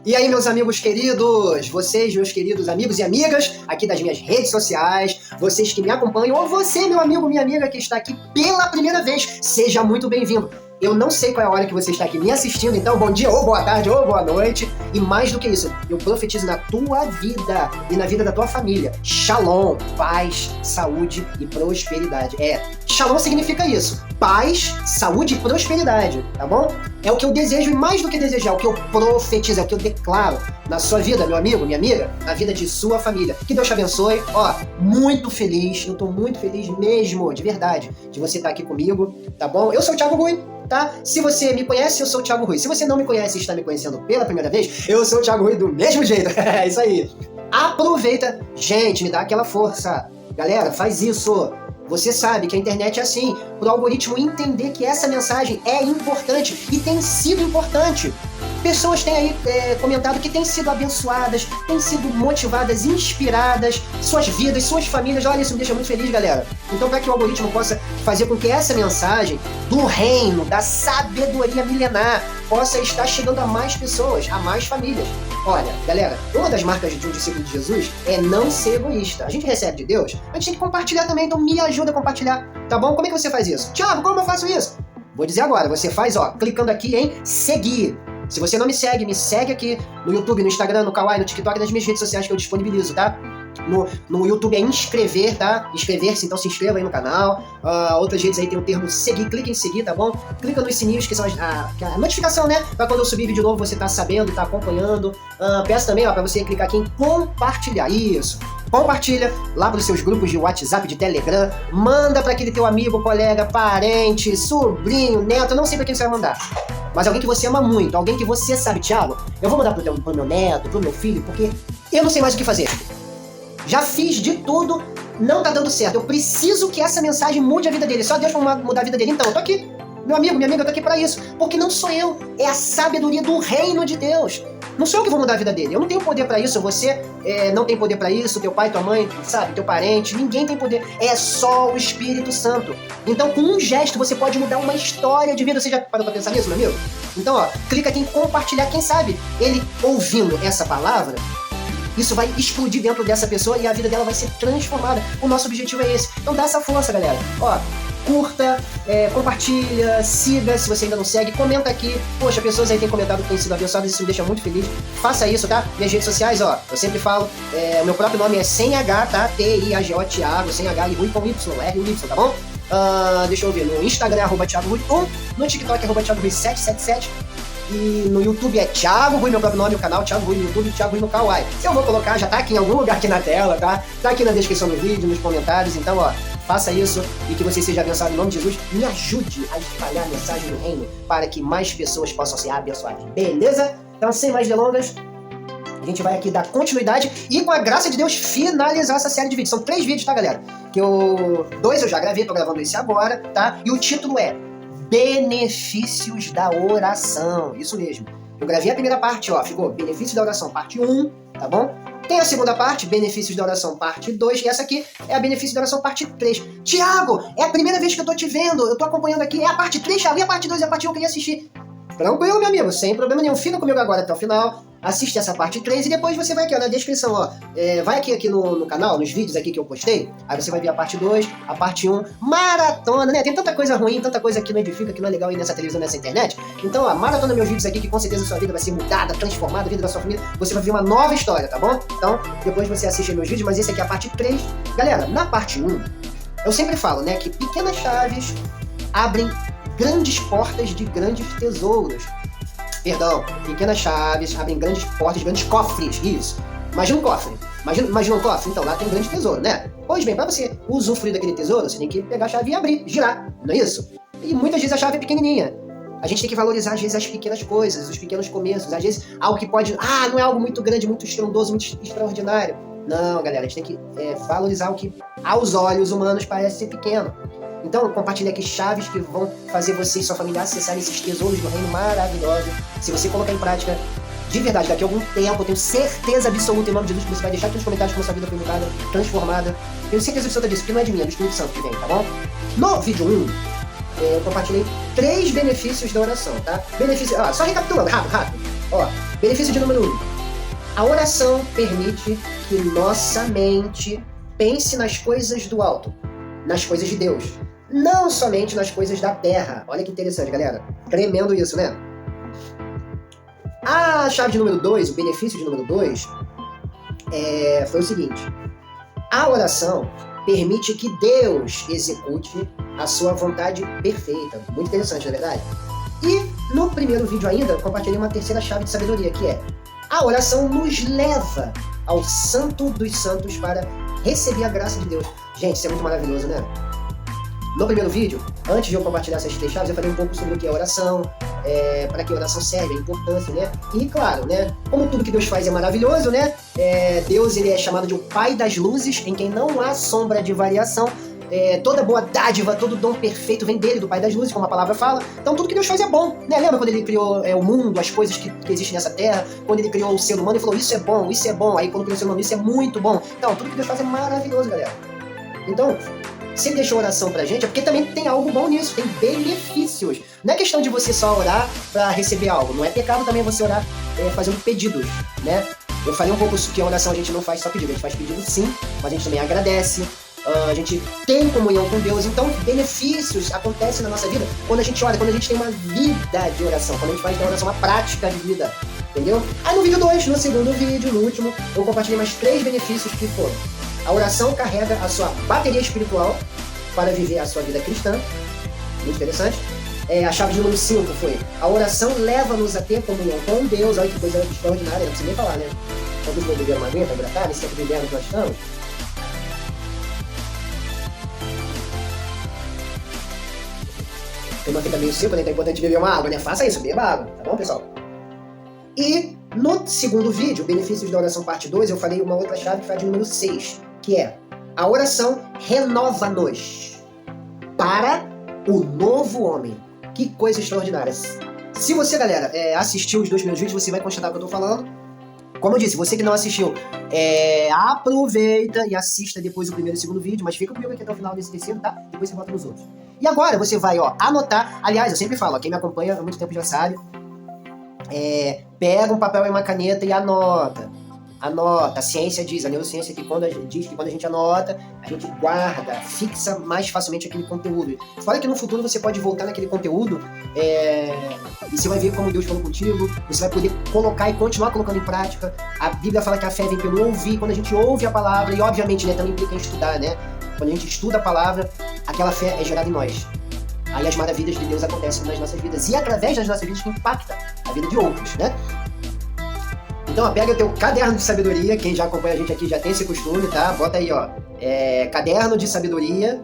E aí, meus amigos queridos, vocês, meus queridos amigos e amigas aqui das minhas redes sociais, vocês que me acompanham, ou você, meu amigo, minha amiga que está aqui pela primeira vez, seja muito bem-vindo. Eu não sei qual é a hora que você está aqui me assistindo, então bom dia, ou boa tarde, ou boa noite. E mais do que isso, eu profetizo na tua vida e na vida da tua família. Shalom, paz, saúde e prosperidade. Shalom significa isso, paz, saúde e prosperidade, tá bom? É o que eu desejo e mais do que desejar, é o que eu profetizo, é o que eu declaro na sua vida, meu amigo, minha amiga, na vida de sua família. Que Deus te abençoe. Muito feliz, eu tô muito feliz mesmo, de verdade, de você estar aqui comigo, tá bom? Eu sou o Thiago Rui. Tá? Se você me conhece, eu sou o Thiago Rui. Se você não me conhece e está me conhecendo pela primeira vez, eu sou o Thiago Rui do mesmo jeito. É isso aí. Aproveita. Gente, me dá aquela força. Galera, faz isso. Você sabe que a internet é assim, para o algoritmo entender que essa mensagem é importante e tem sido importante. Pessoas têm aí comentado que têm sido abençoadas, têm sido motivadas, inspiradas, suas vidas, suas famílias. Olha, isso me deixa muito feliz, galera. Então, para que o algoritmo possa fazer com que essa mensagem do reino, da sabedoria milenar, possa estar chegando a mais pessoas, a mais famílias. Olha, galera, uma das marcas de um discípulo de Jesus é não ser egoísta. A gente recebe de Deus, a gente tem que compartilhar também, então me ajuda a compartilhar, tá bom? Como é que você faz isso? Thiago, como eu faço isso? Vou dizer agora, você faz, clicando aqui em seguir. Se você não me segue aqui no YouTube, no Instagram, no Kawaii, no TikTok, nas minhas redes sociais que eu disponibilizo, tá? No YouTube é inscrever, tá? Inscrever-se, então se inscreva aí no canal. Outras redes aí tem o termo seguir, clica em seguir, tá bom? Clica nos sininhos, que são a notificação, né? Pra quando eu subir vídeo novo você tá sabendo, tá acompanhando. Peço também, pra você clicar aqui em compartilhar. Isso. Compartilha lá pros seus grupos de WhatsApp, de Telegram. Manda pra aquele teu amigo, colega, parente, sobrinho, neto. Eu não sei pra quem você vai mandar. Mas alguém que você ama muito, alguém que você sabe, Thiago, eu vou mandar pro meu neto, pro meu filho, porque eu não sei mais o que fazer. Já fiz de tudo, não tá dando certo. Eu preciso que essa mensagem mude a vida dele. Só Deus vai mudar a vida dele. Então, eu tô aqui. Meu amigo, minha amiga, eu tô aqui pra isso. Porque não sou eu. É a sabedoria do reino de Deus. Não sou eu que vou mudar a vida dele. Eu não tenho poder pra isso. Você não tem poder pra isso. Teu pai, tua mãe, sabe? Teu parente. Ninguém tem poder. É só o Espírito Santo. Então, com um gesto, você pode mudar uma história de vida. Você já parou pra pensar nisso, meu amigo? Então, clica aqui em compartilhar. Quem sabe ele ouvindo essa palavra, isso vai explodir dentro dessa pessoa e a vida dela vai ser transformada. O nosso objetivo é esse. Então dá essa força, galera. Curta, compartilha, siga se você ainda não segue, comenta aqui. Poxa, pessoas aí têm comentado que têm sido abençoadas, isso me deixa muito feliz. Faça isso, tá? Minhas redes sociais, eu sempre falo, meu próprio nome é sem H, tá? T-I-A-G-O, Thiago, sem H e Rui com Y, R-U-Y, tá bom? Deixa eu ver, no Instagram é @Thiago Rui 1, no TikTok é @Thiago Rui 777. E no YouTube é Thiago Rui, meu próprio nome, o canal Thiago Rui no YouTube, Thiago Rui no Kawaii. Eu vou colocar, já tá aqui em algum lugar aqui na tela, tá? Tá aqui na descrição do vídeo, nos comentários. Então, faça isso e que você seja abençoado em nome de Jesus. Me ajude a espalhar a mensagem do reino para que mais pessoas possam ser abençoadas. Beleza? Então, sem mais delongas, a gente vai aqui dar continuidade e, com a graça de Deus, finalizar essa série de vídeos. São 3 vídeos, tá, galera? Dois eu já gravei, tô gravando esse agora, tá? E o título é Benefícios da Oração. Isso mesmo. Eu gravei a primeira parte, ficou Benefícios da Oração, parte 1, tá bom? Tem a segunda parte, Benefícios da Oração, parte 2, e essa aqui é a Benefícios da Oração, parte 3. Thiago, é a primeira vez que eu tô te vendo, eu tô acompanhando aqui, é a parte 3, já li a parte 2 e a parte 1 eu queria assistir. Tranquilo, meu amigo, sem problema nenhum. Fica comigo agora até o final, assiste essa parte 3 e depois você vai aqui, na descrição, vai aqui no canal, nos vídeos aqui que eu postei, aí você vai ver a parte 2, a parte 1, maratona, né? Tem tanta coisa ruim, tanta coisa que não edifica, que não é legal aí nessa televisão, nessa internet. Então, maratona meus vídeos aqui, que com certeza a sua vida vai ser mudada, transformada, a vida da sua família, você vai ver uma nova história, tá bom? Então, depois você assiste meus vídeos, mas esse aqui é a parte 3. Galera, na parte 1, eu sempre falo, né, que pequenas chaves abrem grandes portas de grandes tesouros. Perdão, pequenas chaves abrem grandes portas de grandes cofres. Isso. Imagina um cofre. Imagina um cofre? Então lá tem um grande tesouro, né? Pois bem, para você usufruir daquele tesouro, você tem que pegar a chave e abrir, girar. Não é isso? E muitas vezes a chave é pequenininha. A gente tem que valorizar, às vezes, as pequenas coisas, os pequenos começos. Às vezes, algo que pode... não é algo muito grande, muito estrondoso, muito extraordinário. Não, galera, a gente tem que valorizar o que, aos olhos humanos, parece ser pequeno. Então, compartilhe aqui chaves que vão fazer você e sua família acessarem esses tesouros do reino maravilhosos. Se você colocar em prática, de verdade, daqui a algum tempo, eu tenho certeza absoluta, em nome de Jesus, que você vai deixar aqui nos comentários como sua vida foi mudada, transformada. Tenho certeza absoluta disso, porque não é de mim, é do Espírito Santo que vem, tá bom? No vídeo 1, eu compartilhei 3 benefícios da oração, tá? Benefícios... só recapitulando, rápido. Ó, benefício de número 1. A oração permite que nossa mente pense nas coisas do alto, nas coisas de Deus, não somente nas coisas da terra. Olha que interessante, galera. Tremendo isso, né? A chave de número 2, o benefício de número 2, foi o seguinte. A oração permite que Deus execute a sua vontade perfeita. Muito interessante, não é verdade? E no primeiro vídeo ainda, compartilhei uma terceira chave de sabedoria, que é: a oração nos leva ao santo dos santos para receber a graça de Deus. Gente, isso é muito maravilhoso, né? No primeiro vídeo, antes de eu compartilhar essas 3 chaves, eu falei um pouco sobre o que é oração, para que a oração serve, a importância, né? E claro, né? Como tudo que Deus faz é maravilhoso, né? Deus, ele é chamado de o Pai das Luzes, em quem não há sombra de variação. Toda boa dádiva, todo dom perfeito vem dele, do Pai das Luzes, como a palavra fala. Então tudo que Deus faz é bom, né? Lembra quando ele criou o mundo, as coisas que existem nessa terra? Quando ele criou o ser humano, ele falou, isso é bom, isso é bom. Aí quando criou o ser humano, isso é muito bom. Então, tudo que Deus faz é maravilhoso, galera. Então, se ele deixou oração pra gente, é porque também tem algo bom nisso, tem benefícios. Não é questão de você só orar pra receber algo. Não é pecado também você orar fazendo pedidos, né? Eu falei um pouco que a oração a gente não faz só pedido, a gente faz pedido sim, mas a gente também agradece. A gente tem comunhão com Deus, então benefícios acontecem na nossa vida quando a gente ora, quando a gente tem uma vida de oração, quando a gente faz da oração uma prática de vida, entendeu? Aí no vídeo 2, no segundo vídeo, no último, eu compartilhei mais 3 benefícios que foram: a oração carrega a sua bateria espiritual para viver a sua vida cristã, muito interessante. A chave de número 5 foi: a oração leva-nos a ter comunhão com Deus. Olha que coisa extraordinária, não precisa nem falar, né? Quando os beber uma aguenta, hidratar, nesse tempo de inverno que nós estamos. Uma fica meio seco, né? Então é importante beber uma água, né? Faça isso, beba água, tá bom, pessoal? E no segundo vídeo, Benefícios da Oração Parte 2, eu falei uma outra chave que foi a de número 6, que é: a oração renova-nos para o novo homem. Que coisa extraordinária. Se você, galera, assistiu os 2 primeiros vídeos, você vai constatar o que eu tô falando. Como eu disse, você que não assistiu, aproveita e assista depois o primeiro e o segundo vídeo, mas fica comigo aqui até o final desse terceiro, tá? Depois você volta nos outros. E agora você vai, anotar. Aliás, eu sempre falo, quem me acompanha há muito tempo já sabe. Pega um papel e uma caneta e anota. Anota. A ciência diz, a neurociência diz que quando a gente anota, a gente guarda, fixa mais facilmente aquele conteúdo. Fora que no futuro você pode voltar naquele conteúdo e você vai ver como Deus falou contigo, você vai poder colocar e continuar colocando em prática. A Bíblia fala que a fé vem pelo ouvir. Quando a gente ouve a palavra, e obviamente, né, também implica em estudar, né? Quando a gente estuda a palavra, aquela fé é gerada em nós. Aí as maravilhas de Deus acontecem nas nossas vidas, e através das nossas vidas que impacta a vida de outros, né? Então, pega o teu caderno de sabedoria, quem já acompanha a gente aqui já tem esse costume, tá? Bota aí, caderno de sabedoria,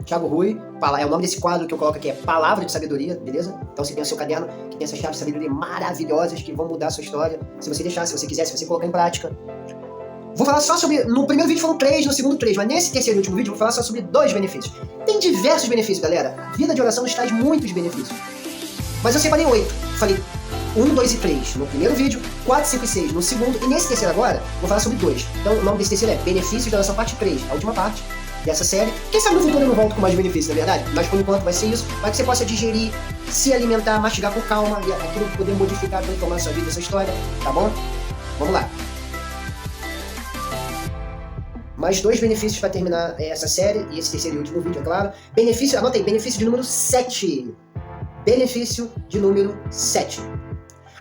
Thiago Rui, é o nome desse quadro que eu coloco aqui, é Palavra de Sabedoria, beleza? Então você tem o seu caderno, que tem essas chaves de sabedoria maravilhosas que vão mudar a sua história, se você deixar, se você quiser, se você colocar em prática. Vou falar só sobre, no primeiro vídeo foram 3, no segundo 3, mas nesse terceiro e último vídeo eu vou falar só sobre 2 benefícios. Tem diversos benefícios, galera. A vida de oração nos traz muitos benefícios. Mas eu separei 8. Falei 1, 2 e 3 no primeiro vídeo, 4, 5 e 6 no segundo, e nesse terceiro agora, vou falar sobre 2. Então o nome desse terceiro é Benefícios da Oração Parte 3, a última parte dessa série. Quem sabe no futuro eu não volto com mais benefícios, na verdade? Mas por enquanto vai ser isso, para que você possa digerir, se alimentar, mastigar com calma, e aquilo poder modificar, transformar a sua vida, a sua história, tá bom? Vamos lá. Mais 2 benefícios para terminar essa série, e esse terceiro e último vídeo, é claro. Benefício, anota aí, benefício de número 7. Benefício de número 7.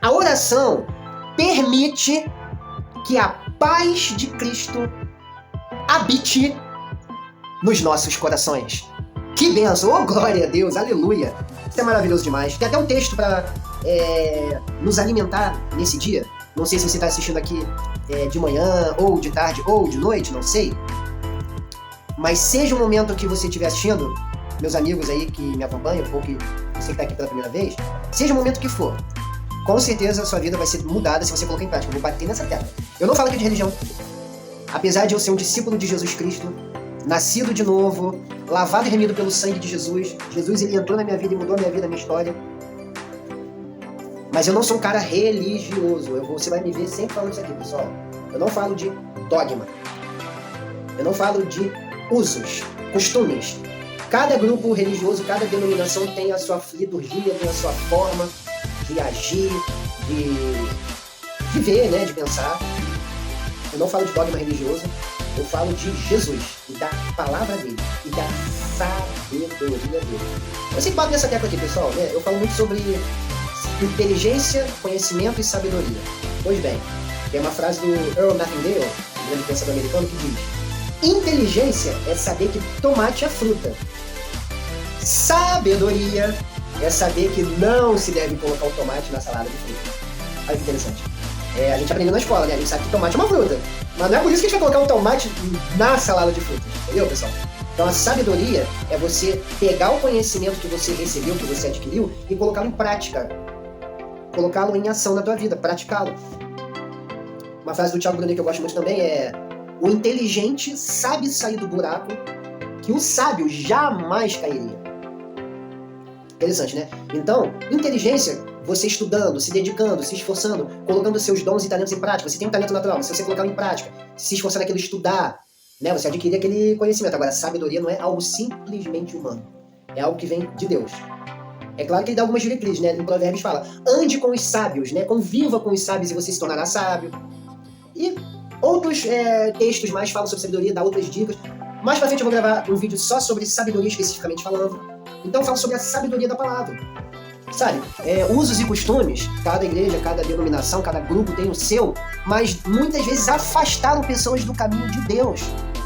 A oração permite que a paz de Cristo habite nos nossos corações. Que benção! Oh, glória a Deus! Aleluia! Isso é maravilhoso demais. Tem até um texto para nos alimentar nesse dia. Não sei se você está assistindo aqui de manhã, ou de tarde, ou de noite, não sei. Mas seja o momento que você estiver assistindo, meus amigos aí que me acompanham, ou que você que está aqui pela primeira vez, seja o momento que for, com certeza a sua vida vai ser mudada se você colocar em prática. Eu vou bater nessa tecla. Eu não falo aqui de religião. Apesar de eu ser um discípulo de Jesus Cristo, nascido de novo, lavado e remido pelo sangue de Jesus, Jesus ele entrou na minha vida e mudou a minha vida, a minha história. Mas eu não sou um cara religioso. Você vai me ver sempre falando isso aqui, pessoal. Eu não falo de dogma. Eu não falo de usos, costumes. Cada grupo religioso, cada denominação tem a sua liturgia, tem a sua forma de agir, de viver, né, de pensar. Eu não falo de dogma religioso, eu falo de Jesus e da palavra dele e da sabedoria dele. Eu sempre bato nessa tecla aqui, pessoal, né? Eu falo muito sobre inteligência, conhecimento e sabedoria. Pois bem, tem uma frase do Earl Nightingale, um grande pensador americano, que diz: inteligência é saber que tomate é fruta. Sabedoria é saber que não se deve colocar o tomate na salada de fruta. Olha que interessante. A gente aprendeu na escola, né? A gente sabe que tomate é uma fruta. Mas não é por isso que a gente vai colocar o tomate na salada de frutas. Entendeu, pessoal? Então a sabedoria é você pegar o conhecimento que você recebeu, que você adquiriu, e colocá-lo em prática. Colocá-lo em ação na tua vida, praticá-lo. Uma frase do Thiago Brunet que eu gosto muito também é: o inteligente sabe sair do buraco que o sábio jamais cairia. Interessante, né? Então, inteligência, você estudando, se dedicando, se esforçando, colocando seus dons e talentos em prática. Você tem um talento natural, mas se você colocá-lo em prática, se esforçar naquilo, estudar, né? Você adquirir aquele conhecimento. Agora, sabedoria não é algo simplesmente humano. É algo que vem de Deus. É claro que ele dá algumas diretrizes, né? Em Provérbios fala: ande com os sábios, né? Conviva com os sábios e você se tornará sábio. E outros textos mais falam sobre sabedoria, dá outras dicas. Mais pra frente eu vou gravar um vídeo só sobre sabedoria especificamente falando. Então eu falo sobre a sabedoria da palavra. Sabe, usos e costumes, cada igreja, cada denominação, cada grupo tem o seu, mas muitas vezes afastaram pessoas do caminho de Deus.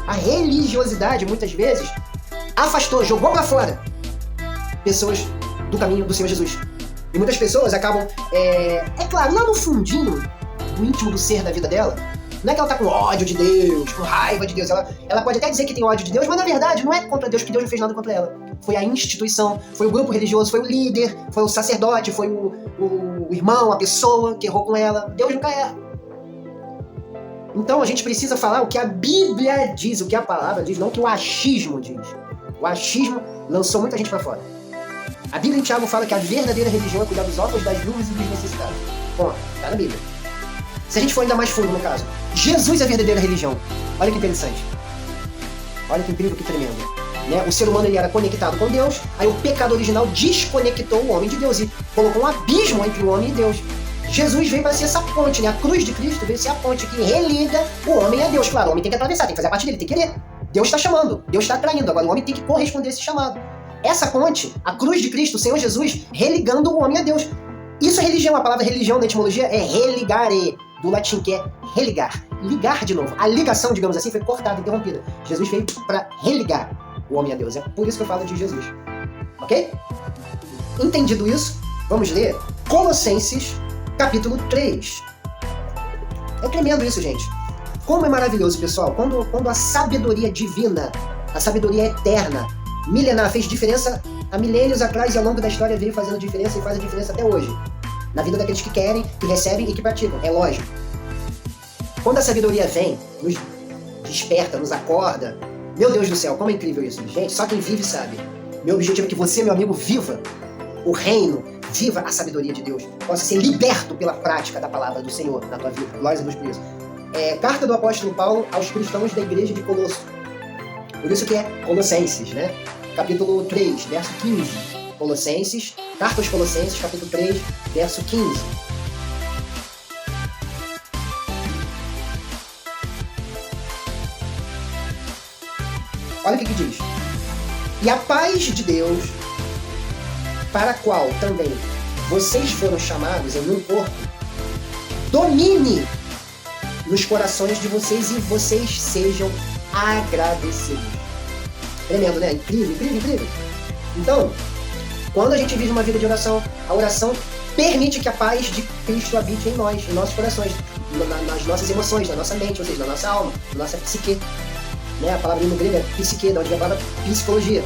A religiosidade, muitas vezes, afastou, jogou pra fora pessoas do caminho do Senhor Jesus. E muitas pessoas acabam, claro, lá no fundinho, no íntimo do ser da vida dela, não é que ela tá com ódio de Deus, com raiva de Deus. Ela pode até dizer que tem ódio de Deus, mas na verdade não é contra Deus, porque Deus não fez nada contra ela. Foi a instituição, foi o grupo religioso, foi o líder, foi o sacerdote, foi o irmão, a pessoa que errou com ela. Deus nunca erra. Então a gente precisa falar o que a Bíblia diz, o que a palavra diz, não o que o achismo diz. O achismo lançou muita gente pra fora. A Bíblia em Tiago fala que a verdadeira religião é cuidar dos órfãos, das viúvas e dos necessitados. Bom, tá na Bíblia. Se a gente for ainda mais fundo no caso, Jesus é a verdadeira religião. Olha que interessante. Olha que incrível, que tremendo. Né? O ser humano ele era conectado com Deus, aí o pecado original desconectou o homem de Deus e colocou um abismo entre o homem e Deus. Jesus veio para ser essa ponte, né? A cruz de Cristo veio ser a ponte que religa o homem a Deus. Claro, o homem tem que atravessar, tem que fazer a parte dele, tem que querer. Deus está chamando, Deus está atraindo, agora o homem tem que corresponder a esse chamado. Essa ponte, a cruz de Cristo, o Senhor Jesus, religando o homem a Deus. Isso é religião, a palavra religião na etimologia é religare, do latim, que é religar, ligar de novo. A ligação, digamos assim, foi cortada, interrompida. Jesus veio para religar o homem a Deus. É por isso que eu falo de Jesus. Ok? Entendido isso, vamos ler Colossenses, capítulo 3. É tremendo isso, gente. Como é maravilhoso, pessoal, quando a sabedoria divina, a sabedoria eterna, milenar, fez diferença há milênios atrás e ao longo da história veio fazendo diferença e faz a diferença até hoje. Na vida daqueles que querem, que recebem e que praticam. É lógico. Quando a sabedoria vem, nos desperta, nos acorda. Meu Deus do céu, como é incrível isso. Gente, só quem vive sabe. Meu objetivo é que você, meu amigo, viva o reino, viva a sabedoria de Deus. Possa ser liberto pela prática da palavra do Senhor na tua vida. Glórias a Deus por isso. Carta do apóstolo Paulo aos cristãos da igreja de Colosso. Por isso que é Colossenses, né? Capítulo 3, verso 15. Colossenses, carta aos Colossenses, capítulo 3, verso 15. Olha o que diz. E a paz de Deus, para a qual também vocês foram chamados em um corpo, domine nos corações de vocês e vocês sejam agradecidos. Tremendo, né? Incrível, incrível, incrível. Então, quando a gente vive uma vida de oração, a oração permite que a paz de Cristo habite em nós, em nossos corações, nas nossas emoções, na nossa mente, ou seja, na nossa alma, na nossa psique. Né? A palavra no grego é psique, da onde vem a palavra psicologia.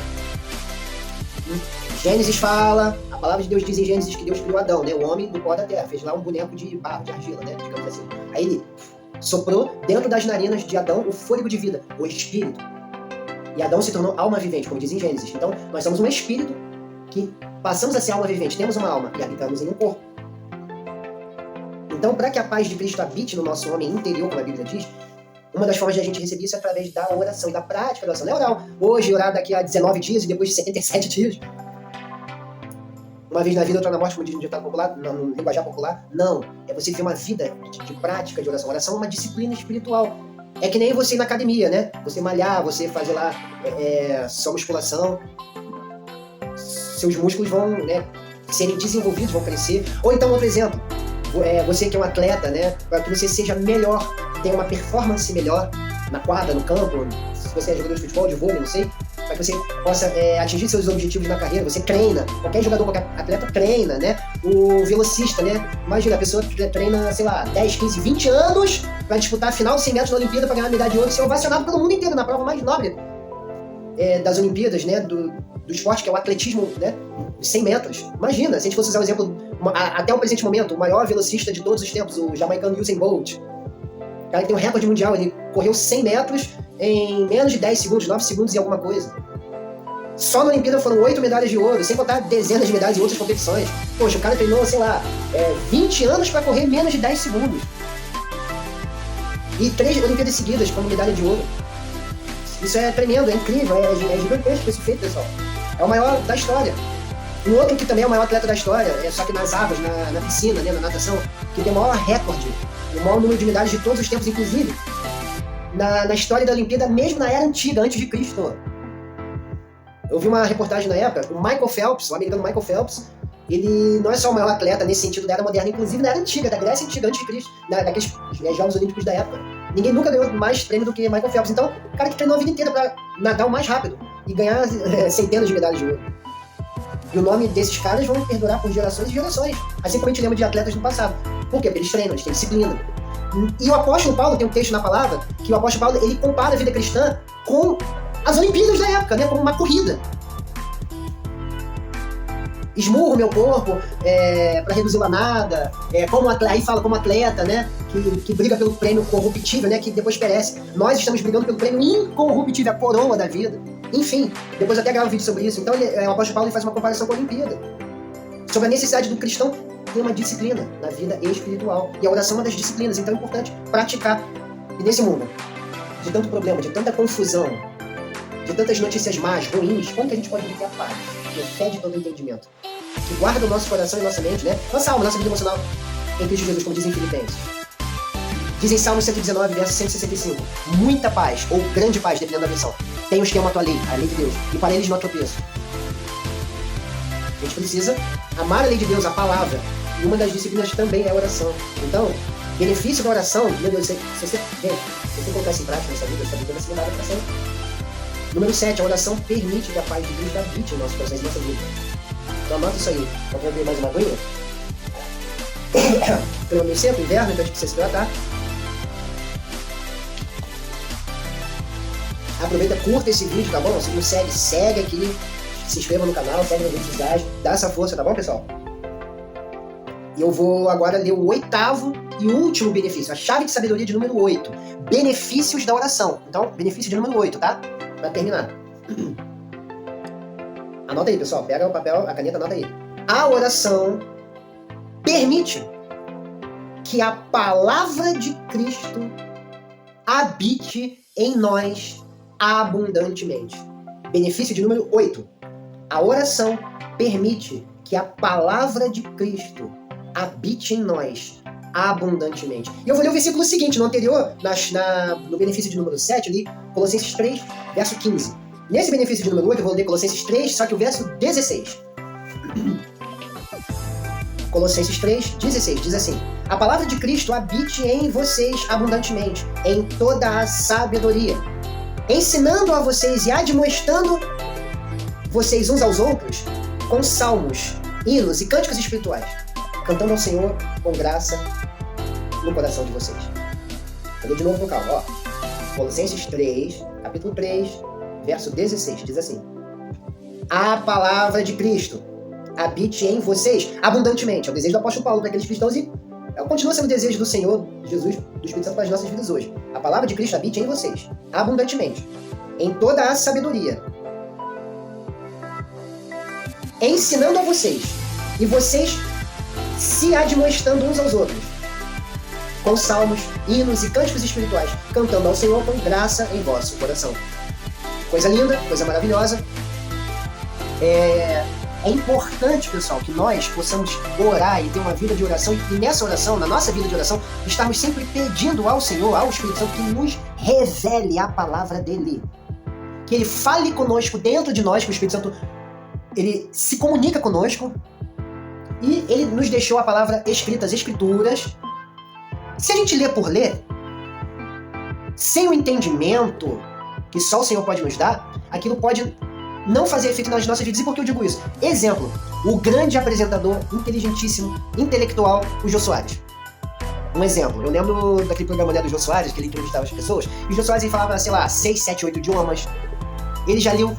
Gênesis fala, a palavra de Deus diz em Gênesis que Deus criou Adão, né? O homem do pó da terra, fez lá um boneco de barro, de argila, né? Digamos assim. Aí ele soprou dentro das narinas de Adão o fôlego de vida, o espírito. E Adão se tornou alma vivente, como diz em Gênesis. Então, nós somos um espírito que passamos a ser alma vivente, temos uma alma e habitamos em um corpo. Então, para que a paz de Cristo habite no nosso homem interior, como a Bíblia diz, uma das formas de a gente receber isso é através da oração e da prática da oração. Não é orar hoje, orar daqui a 19 dias e depois de 77 dias. uma vez na vida, outra na morte, como diz no ditado popular, no linguajar popular. Não. É você ter uma vida de prática de oração. Oração é uma disciplina espiritual. É que nem você ir na academia, né? Você malhar, você fazer lá só musculação. Seus músculos vão, né, serem desenvolvidos, vão crescer. Ou então, outro exemplo, você que é um atleta, né? Para que você seja melhor, tenha uma performance melhor na quadra, no campo, se você é jogador de futebol, de vôlei, não sei, para que você possa atingir seus objetivos na carreira, você treina. Qualquer jogador, qualquer atleta treina, né? O velocista, né? Imagina, a pessoa treina, sei lá, 10, 15, 20 anos para disputar a final de 100 metros na Olimpíada para ganhar a medalha de ouro e ser ovacionado pelo mundo inteiro, na prova mais nobre das Olimpíadas, né? Do esporte, que é o atletismo, né? De 100 metros. Imagina, se a gente fosse usar o exemplo, até o presente momento, o maior velocista de todos os tempos, o jamaicano Usain Bolt. O cara que tem um recorde mundial, ele correu 100 metros em menos de 10 segundos, 9 segundos e alguma coisa. Só na Olimpíada foram 8 medalhas de ouro, sem contar dezenas de medalhas em outras competições. Poxa, o cara treinou, sei lá, 20 anos para correr menos de 10 segundos. E 3 Olimpíadas seguidas como medalha de ouro. Isso é tremendo, é incrível, é gigantesco esse feito, pessoal. É o maior da história. Um outro que também é o maior atleta da história, só que nas águas, na piscina, né, na natação, que tem o maior recorde, o maior número de medalhas de todos os tempos, inclusive na história da Olimpíada, mesmo na era antiga, antes de Cristo. Eu vi uma reportagem na época, o Michael Phelps, o americano Michael Phelps, ele não é só o maior atleta nesse sentido da era moderna, inclusive na era antiga, da Grécia antiga, antes de Cristo, daqueles Jogos Olímpicos da época. Ninguém nunca ganhou mais prêmio do que Michael Phelps. Então, o cara que treinou a vida inteira para nadar o mais rápido e ganhar centenas de medalhas de ouro. E o nome desses caras vão perdurar por gerações e gerações. Assim como a gente lembra de atletas do passado. Por quê? Porque eles treinam, eles têm disciplina. E o apóstolo Paulo, tem um texto na palavra, que o apóstolo Paulo, ele compara a vida cristã com as Olimpíadas da época, né? Como uma corrida. Esmurro meu corpo para reduzi-lo a nada, aí fala como atleta, né, que briga pelo prêmio corruptível, né, que depois perece. Nós estamos brigando pelo prêmio incorruptível, a coroa da vida. Enfim, depois eu até gravo um vídeo sobre isso. Então o apóstolo Paulo faz uma comparação com a Olimpíada, sobre a necessidade do cristão ter uma disciplina na vida espiritual. E a oração é uma das disciplinas, então é importante praticar. E nesse mundo, de tanto problema, de tanta confusão, de tantas notícias más, ruins, como que a gente pode viver a paz? Que excede todo entendimento. Que guarda o nosso coração e nossa mente, né? Nossa alma, nossa vida emocional em Cristo Jesus, como dizem Filipenses. Diz em Salmo 119, verso 165. Muita paz, ou grande paz, dependendo da versão, tem os que amam a tua lei, a lei de Deus, e para eles não há tropeço. A gente precisa amar a lei de Deus, a palavra, e uma das disciplinas também é a oração. Então, benefício da oração, meu Deus, se você colocar isso em prática nessa vida vai ser mudada para sempre. Número 7, a oração permite que a paz de Deus habite em nossos corações e nossa vida. Então anota isso aí. Vamos beber mais uma aguinha? Pelo meio seco, inverno, então a gente precisa se hidratar. Aproveita, curta esse vídeo, tá bom? Se não segue, segue aqui. Se inscreva no canal, segue nas redes sociais. Dá essa força, tá bom, pessoal? E eu vou agora ler o 8º e último benefício. A chave de sabedoria de número 8. Benefícios da oração. Então, benefício de número 8, tá? Pra terminar. Anota aí, pessoal. Pega o papel, a caneta, anota aí. A oração permite que a palavra de Cristo habite em nós abundantemente. Benefício de número 8. A oração permite que a palavra de Cristo habite em nós abundantemente. E eu vou ler o versículo seguinte, no anterior, no benefício de número 7, ali, Colossenses 3, verso 15. Nesse benefício de número 8, eu vou ler Colossenses 3, só que o verso 16. Colossenses 3, 16, diz assim: a palavra de Cristo habite em vocês abundantemente, em toda a sabedoria, ensinando a vocês e admoestando vocês uns aos outros com salmos, hinos e cânticos espirituais, cantando ao Senhor com graça no coração de vocês. Eu vou de novo com calma, ó. Colossenses 3, capítulo 3, verso 16, diz assim: a palavra de Cristo habite em vocês abundantemente. É o desejo do apóstolo Paulo para aqueles cristãos e continua sendo o desejo do Senhor Jesus, do Espírito Santo para as nossas vidas hoje. A palavra de Cristo habite em vocês abundantemente, em toda a sabedoria, ensinando a vocês e vocês se admoestando uns aos outros com salmos, hinos e cânticos espirituais, cantando ao Senhor com graça em vosso coração. Coisa linda, coisa maravilhosa. É importante, pessoal, que nós possamos orar e ter uma vida de oração, e nessa oração, na nossa vida de oração, estarmos sempre pedindo ao Senhor, ao Espírito Santo, que nos revele a palavra dele. Que ele fale conosco dentro de nós, que o Espírito Santo ele se comunica conosco, e ele nos deixou a palavra escrita, as escrituras. Se a gente lê por ler, sem o entendimento que só o Senhor pode nos dar, aquilo pode não fazer efeito nas nossas vidas. E por que eu digo isso? Exemplo, o grande apresentador, inteligentíssimo, intelectual, o Jô Soares. Um exemplo, eu lembro daquele programa, né, do Jô Soares, que ele entrevistava as pessoas, e o Jô Soares ele falava, sei lá, 6, 7, 8 idiomas. Ele já leu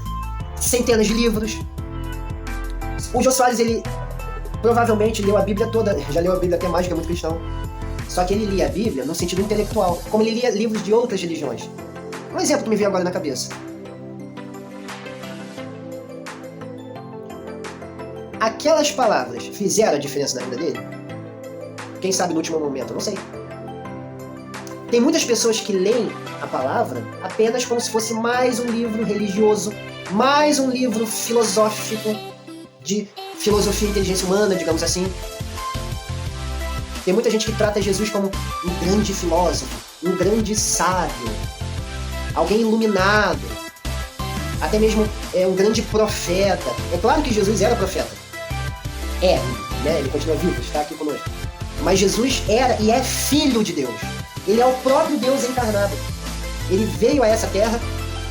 centenas de livros. O Jô Soares, ele provavelmente leu a Bíblia toda, já leu a Bíblia até mais, que é muito cristão. Só que ele lia a Bíblia no sentido intelectual, como ele lia livros de outras religiões. Um exemplo que me veio agora na cabeça. Aquelas palavras fizeram a diferença na vida dele? Quem sabe no último momento, eu não sei. Tem muitas pessoas que leem a palavra apenas como se fosse mais um livro religioso, mais um livro filosófico, de filosofia e inteligência humana, digamos assim. Tem muita gente que trata Jesus como um grande filósofo, um grande sábio, alguém iluminado, até mesmo um grande profeta. É claro que Jesus era profeta. Né? Ele continua vivo, está aqui conosco. Mas Jesus era e é filho de Deus. Ele é o próprio Deus encarnado. Ele veio a essa terra,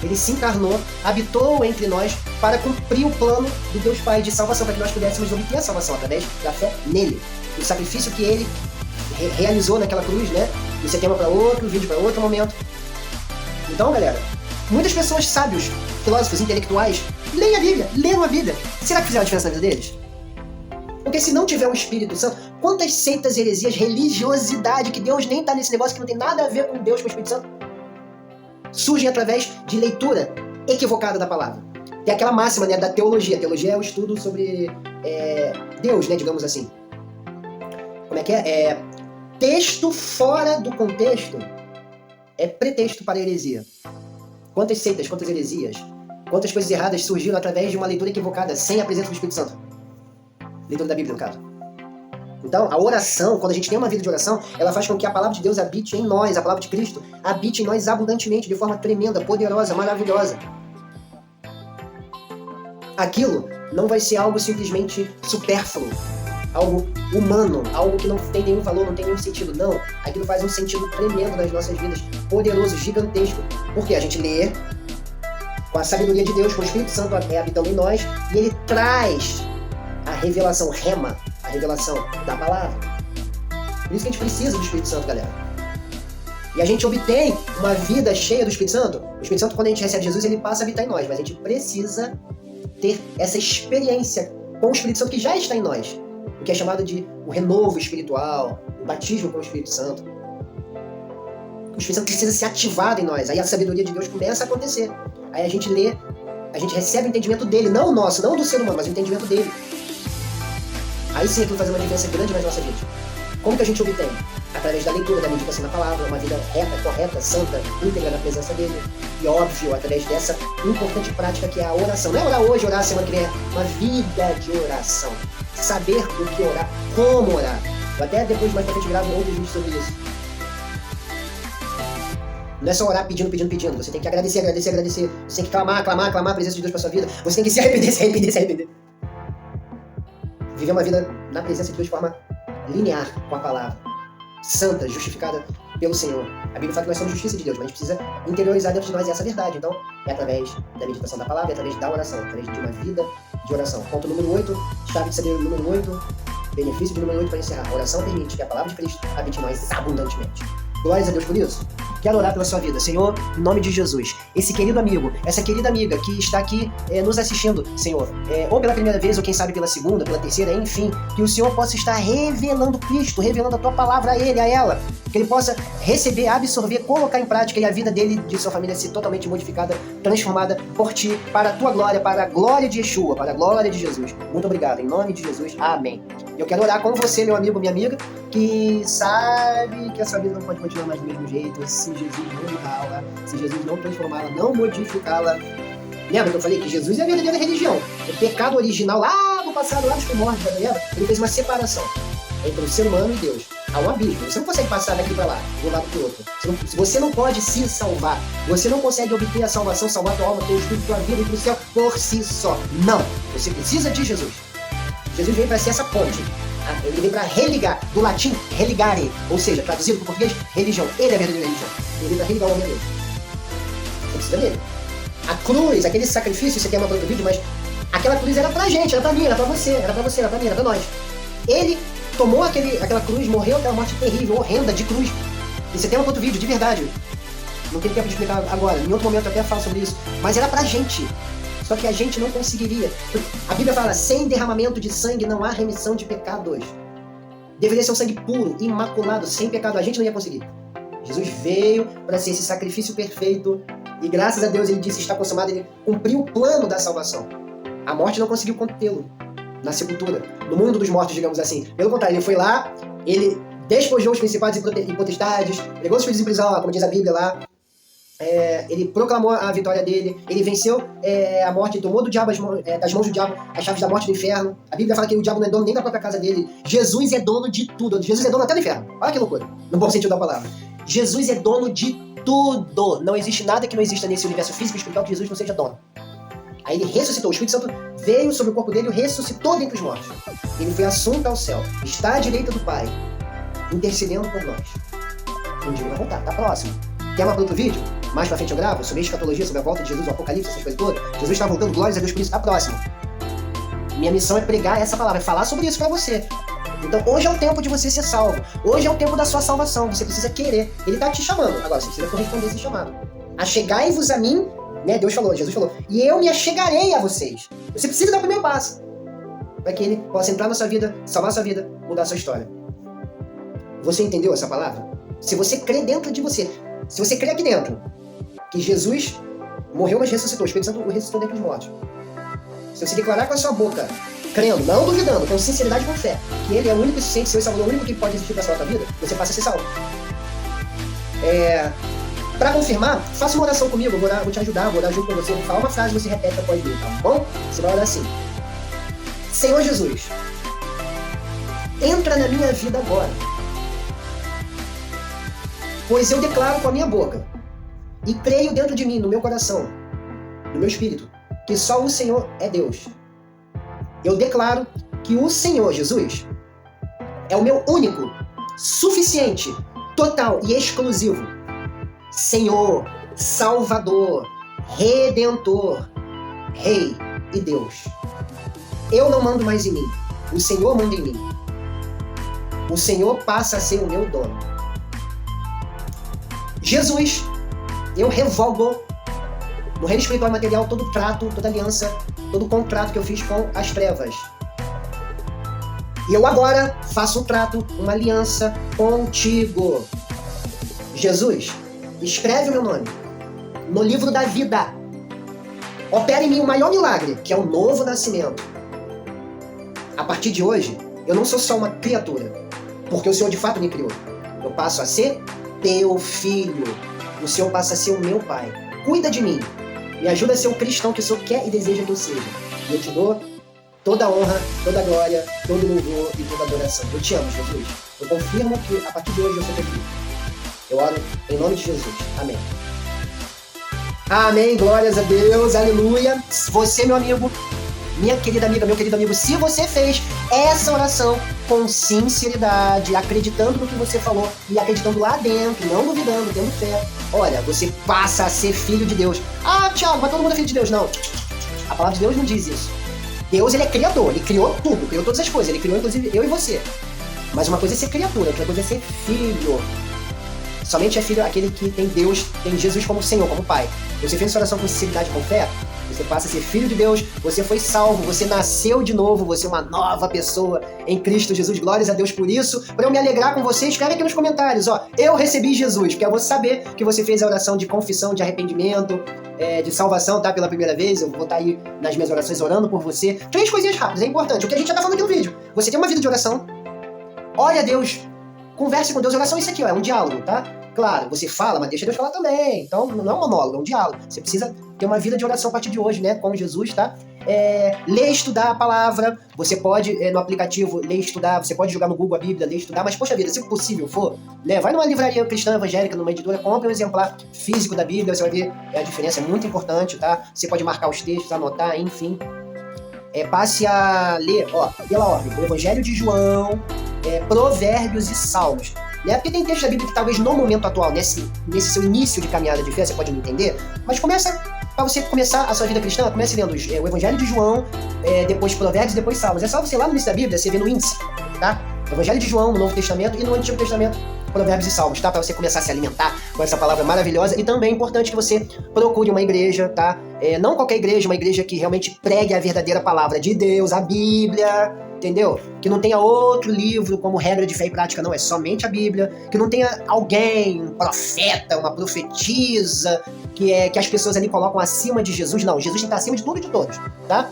ele se encarnou, habitou entre nós para cumprir o plano do Deus Pai de salvação, para que nós pudéssemos obter a salvação através da fé nele. O sacrifício que ele realizou naquela cruz, né? Isso é tema para outro vídeo, para outro momento. Então, galera, muitas pessoas sábios, filósofos, intelectuais, leem a Bíblia, leram a Bíblia. Será que fizeram a diferença na vida deles? Porque se não tiver o Espírito Santo, quantas seitas, heresias, religiosidade, que Deus nem está nesse negócio, que não tem nada a ver com Deus, com o Espírito Santo, surgem através de leitura equivocada da palavra. Tem aquela máxima, né, da teologia. A teologia é o estudo sobre Deus, né, digamos assim. Como é que é? Texto fora do contexto é pretexto para a heresia. Quantas seitas, quantas heresias, quantas coisas erradas surgiram através de uma leitura equivocada, sem a presença do Espírito Santo. Leitura da Bíblia, no caso. Então, a oração, quando a gente tem uma vida de oração, ela faz com que a palavra de Deus habite em nós, a palavra de Cristo habite em nós abundantemente, de forma tremenda, poderosa, maravilhosa. Aquilo não vai ser algo simplesmente supérfluo, algo humano, algo que não tem nenhum valor, não tem nenhum sentido. Não, aquilo faz um sentido tremendo nas nossas vidas, poderoso, gigantesco. Porque a gente lê com a sabedoria de Deus, com o Espírito Santo habitando em nós, e ele traz a revelação, rema, a revelação da palavra. Por isso que a gente precisa do Espírito Santo, galera. E a gente obtém uma vida cheia do Espírito Santo. O Espírito Santo, quando a gente recebe Jesus, ele passa a habitar em nós, mas a gente precisa ter essa experiência com o Espírito Santo que já está em nós, o que é chamado de o renovo espiritual, o batismo com o Espírito Santo. O Espírito Santo precisa ser ativado em nós, aí a sabedoria de Deus começa a acontecer. Aí a gente lê, a gente recebe o entendimento dele, não o nosso, não do ser humano, mas o entendimento dele. Aí sim aquilo faz uma diferença grande nas nossas vidas. Como que a gente obtém? Através da leitura, da meditação na palavra, uma vida reta, correta, santa, íntegra na presença dele. E óbvio, através dessa importante prática que é a oração. Não é orar hoje, orar semana que vem, é uma vida de oração. Saber o que orar, como orar. Eu até depois, mais pra frente, gravo outro vídeo sobre isso. Não é só orar pedindo. Você tem que agradecer. Você tem que clamar a presença de Deus pra sua vida. Você tem que se arrepender. Viver uma vida na presença de Deus de forma linear com a palavra. Santa, justificada pelo Senhor. A Bíblia fala que nós somos justiça de Deus, mas a gente precisa interiorizar dentro de nós essa verdade. Então, é através da meditação da palavra, é através da oração, através de uma vida de oração. Ponto número 8, chave de saber número 8, benefício de número 8 para encerrar. A oração permite que a palavra de Cristo habite em nós abundantemente. Glórias a Deus por isso. Quero orar pela sua vida, Senhor, em nome de Jesus. Esse querido amigo, essa querida amiga que está aqui nos assistindo, Senhor, ou pela primeira vez, ou quem sabe pela segunda, pela terceira, enfim, que o Senhor possa estar revelando Cristo, revelando a Tua palavra a ele, a ela, que ele possa receber, absorver, colocar em prática e a vida dele e de sua família ser totalmente modificada, transformada por Ti, para a Tua glória, para a glória de Yeshua, para a glória de Jesus. Muito obrigado, em nome de Jesus, amém. Eu quero orar com você, meu amigo, minha amiga, que sabe que a sua vida não pode continuar mais do mesmo jeito, se Jesus não mudá-la, se Jesus não transformá-la, não modificá-la. Lembra que eu falei que Jesus é a verdadeira religião? O pecado original lá século passado, lá dos primórdios da Eva, ele fez uma separação entre o ser humano e Deus. Há um abismo. Você não consegue passar daqui para lá, de um lado para o outro. Você não pode se salvar. Você não consegue obter a salvação, salvar tua alma, teu espírito, tua vida e pro céu por si só. Não. Você precisa de Jesus. Jesus veio para ser essa ponte. Ele veio para religar, do latim, religare, ou seja, traduzido para o português, religião. Ele é a verdadeira religião. Ele veio para religar o homem a Deus. Você precisa dele. A cruz, aquele sacrifício, você tem uma para outro vídeo, mas aquela cruz era pra gente, era pra mim, era pra você, era pra você, era pra mim, era pra nós. Ele tomou aquela cruz, morreu aquela morte terrível, horrenda, de cruz. E você tem um outro vídeo, de verdade. Não tem tempo de explicar agora, em outro momento eu até falo sobre isso. Mas era pra gente. Só que a gente não conseguiria. A Bíblia fala, sem derramamento de sangue não há remissão de pecados. Deveria ser um sangue puro, imaculado, sem pecado. A gente não ia conseguir. Jesus veio para ser esse sacrifício perfeito. E graças a Deus ele disse, está consumado. Ele cumpriu o plano da salvação. A morte não conseguiu contê-lo na sepultura, no mundo dos mortos, digamos assim. Pelo contrário, ele foi lá, ele despojou os principados e potestades, pegou os filhos em prisão, como diz a Bíblia lá, ele proclamou a vitória dele, ele venceu a morte, tomou do diabo das mãos do diabo as chaves da morte do inferno. A Bíblia fala que o diabo não é dono nem da própria casa dele. Jesus é dono de tudo. Jesus é dono até do inferno. Olha que loucura, no bom sentido da palavra. Jesus é dono de tudo. Não existe nada que não exista nesse universo físico e espiritual que Jesus não seja dono. Aí ele ressuscitou, o Espírito Santo veio sobre o corpo dele e ressuscitou dentre os mortos. Ele foi assunto ao céu, está à direita do Pai, intercedendo por nós. Um dia ele vai voltar, tá próximo. Quer uma para outro vídeo? Mais pra frente eu gravo sobre a escatologia, sobre a volta de Jesus, o Apocalipse, essas coisas todas. Jesus está voltando, glórias a Deus por isso, tá próximo. Minha missão é pregar essa palavra, é falar sobre isso pra você. Então hoje é o tempo de você ser salvo. Hoje é o tempo da sua salvação, você precisa querer. Ele tá te chamando, agora você precisa corresponder a esse chamado. Achegai-vos a mim, né? Deus falou, Jesus falou, e eu me achegarei a vocês. Você precisa dar o primeiro passo para que ele possa entrar na sua vida, salvar a sua vida, mudar a sua história. Você entendeu essa palavra? Se você crê dentro de você, se você crê aqui dentro que Jesus morreu, mas ressuscitou, o Espírito Santo o ressuscitou dentre os mortos. Se você declarar com a sua boca, crendo, não duvidando, com sinceridade e com fé, que ele é o único e suficiente, seu Salvador, o único que pode existir para salvar a tua vida, você passa a ser salvo. Para confirmar, faça uma oração comigo, vou te ajudar, vou orar junto com você, vou falar uma frase e você repete após mim, tá bom? Você vai orar assim. Senhor Jesus, entra na minha vida agora, pois eu declaro com a minha boca e creio dentro de mim, no meu coração, no meu espírito, que só o Senhor é Deus. Eu declaro que o Senhor Jesus é o meu único, suficiente, total e exclusivo Senhor, Salvador, Redentor, Rei e Deus. Eu não mando mais em mim, o Senhor manda em mim. O Senhor passa a ser o meu dono. Jesus, eu revogo no reino espiritual e material todo trato, toda aliança, todo contrato que eu fiz com as trevas. E eu agora faço um trato, uma aliança contigo. Jesus, escreve o meu nome no livro da vida. Opera em mim o maior milagre, que é o novo nascimento. A partir de hoje, eu não sou só uma criatura, porque o Senhor de fato me criou. Eu passo a ser teu filho. O Senhor passa a ser o meu pai. Cuida de mim. Me ajuda a ser o cristão que o Senhor quer e deseja que eu seja. E eu te dou toda a honra, toda a glória, todo o louvor e toda a adoração. Eu te amo, Jesus. Eu confirmo que a partir de hoje eu sou teu filho. Eu oro em nome de Jesus. Amém. Amém. Glórias a Deus. Aleluia. Você, meu amigo, minha querida amiga, meu querido amigo, se você fez essa oração com sinceridade, acreditando no que você falou e acreditando lá dentro, não duvidando, tendo fé, olha, você passa a ser filho de Deus. Ah, Thiago, mas todo mundo é filho de Deus. Não. A palavra de Deus não diz isso. Deus, ele é criador, ele criou tudo, criou todas as coisas, ele criou inclusive eu e você. Mas uma coisa é ser criatura, outra coisa é ser filho. Somente é filho aquele que tem Deus, tem Jesus como Senhor, como Pai. Você fez essa oração com sinceridade e com fé, você passa a ser filho de Deus, você foi salvo, você nasceu de novo, você é uma nova pessoa em Cristo Jesus. Glórias a Deus por isso. Para eu me alegrar com você, escreve aqui nos comentários, ó, eu recebi Jesus, porque eu vou saber que você fez a oração de confissão, de arrependimento, de salvação, tá? Pela primeira vez, eu vou estar aí nas minhas orações orando por você. 3 coisinhas rápidas, é importante, o que a gente já tá falando aqui no vídeo. Você tem uma vida de oração, ore a Deus converse com Deus. Oração é isso aqui, ó, é um diálogo, tá? Claro, você fala, mas deixa Deus falar também. Então, não é um monólogo, é um diálogo. Você precisa ter uma vida de oração a partir de hoje, né? Com Jesus, tá? Ler e estudar a palavra. Você pode, no aplicativo, ler e estudar. Você pode jogar no Google a Bíblia, ler e estudar. Mas, poxa vida, se possível for, né? Vai numa livraria cristã evangélica, numa editora, compra um exemplar físico da Bíblia. Você vai ver a diferença, é muito importante, tá? Você pode marcar os textos, anotar, enfim. Passe a ler, ó, pela ordem, o Evangelho de João, Provérbios e Salmos. Né? Porque tem texto da Bíblia que talvez no momento atual, nesse seu início de caminhada de fé, você pode não entender, mas para você começar a sua vida cristã, comece lendo o Evangelho de João, depois Provérbios e depois Salmos. É só você ir lá no início da Bíblia, você vê no índice, tá? Evangelho de João, no Novo Testamento, e no Antigo Testamento, Provérbios e Salmos, tá? Para você começar a se alimentar com essa palavra maravilhosa. E também é importante que você procure uma igreja, tá? Não qualquer igreja, uma igreja que realmente pregue a verdadeira palavra de Deus, a Bíblia, entendeu? Que não tenha outro livro como regra de fé e prática, não, é somente a Bíblia. Que não tenha alguém, um profeta, uma profetisa, que as pessoas ali colocam acima de Jesus. Não, Jesus tem que estar acima de tudo e de todos, tá?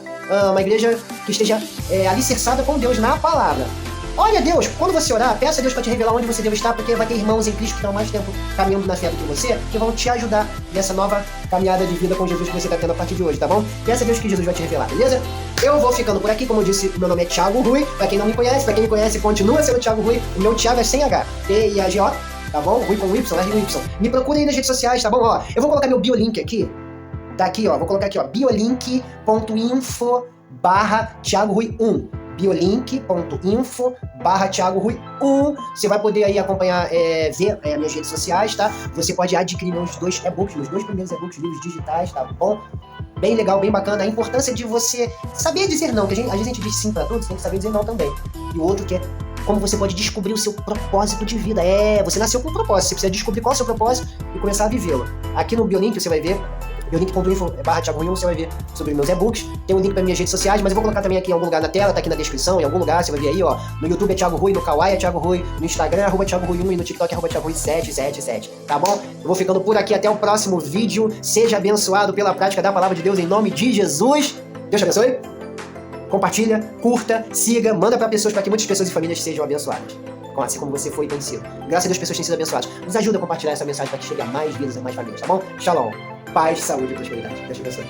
Uma igreja que esteja alicerçada com Deus na palavra. Olha, Deus, quando você orar, peça a Deus para te revelar onde você deve estar, porque vai ter irmãos em Cristo que estão mais tempo caminhando na fé do que você, que vão te ajudar nessa nova caminhada de vida com Jesus que você está tendo a partir de hoje, tá bom? Peça a Deus que Jesus vai te revelar, beleza? Eu vou ficando por aqui, como eu disse, meu nome é Thiago Rui. Para quem não me conhece, para quem me conhece, continua sendo Thiago Rui. O meu Thiago é sem H, T-I-A-G-O, tá bom? Rui com Y, R com Y. Me procure aí nas redes sociais, tá bom? Ó, eu vou colocar meu biolink aqui, tá aqui, ó, vou colocar aqui, ó, biolink.info/Thiago Rui 1. biolink.info/Thiago Rui 1. Você vai poder aí acompanhar, ver minhas redes sociais, tá? Você pode adquirir meus 2 e-books, meus 2 primeiros e-books, livros digitais, tá bom? Bem legal, bem bacana. A importância de você saber dizer não, que às vezes a gente diz sim pra tudo, você tem que saber dizer não também. E o outro que é como você pode descobrir o seu propósito de vida. Você nasceu com um propósito, você precisa descobrir qual é o seu propósito e começar a vivê-lo. Aqui no Biolink você vai ver, biolink.info/Thiago Rui 1, você vai ver sobre meus e-books. Tem um link para minhas redes sociais, mas eu vou colocar também aqui em algum lugar na tela, tá aqui na descrição, em algum lugar, você vai ver aí, ó. No YouTube é Thiago Rui, no Kawaii é Thiago Rui, no Instagram é @Thiago Rui 1 e no TikTok é @Thiago Rui 777, tá bom? Eu vou ficando por aqui, até o próximo vídeo. Seja abençoado pela prática da palavra de Deus em nome de Jesus. Deus te abençoe. Compartilha, curta, siga, manda para pessoas, para que muitas pessoas e famílias sejam abençoadas. Assim como você foi e tem sido. Graças a Deus, pessoas têm sido abençoadas. Nos ajuda a compartilhar essa mensagem para que chegue a mais vidas, a mais famílias, tá bom? Shalom. Paz, saúde e prosperidade. Deus te abençoe.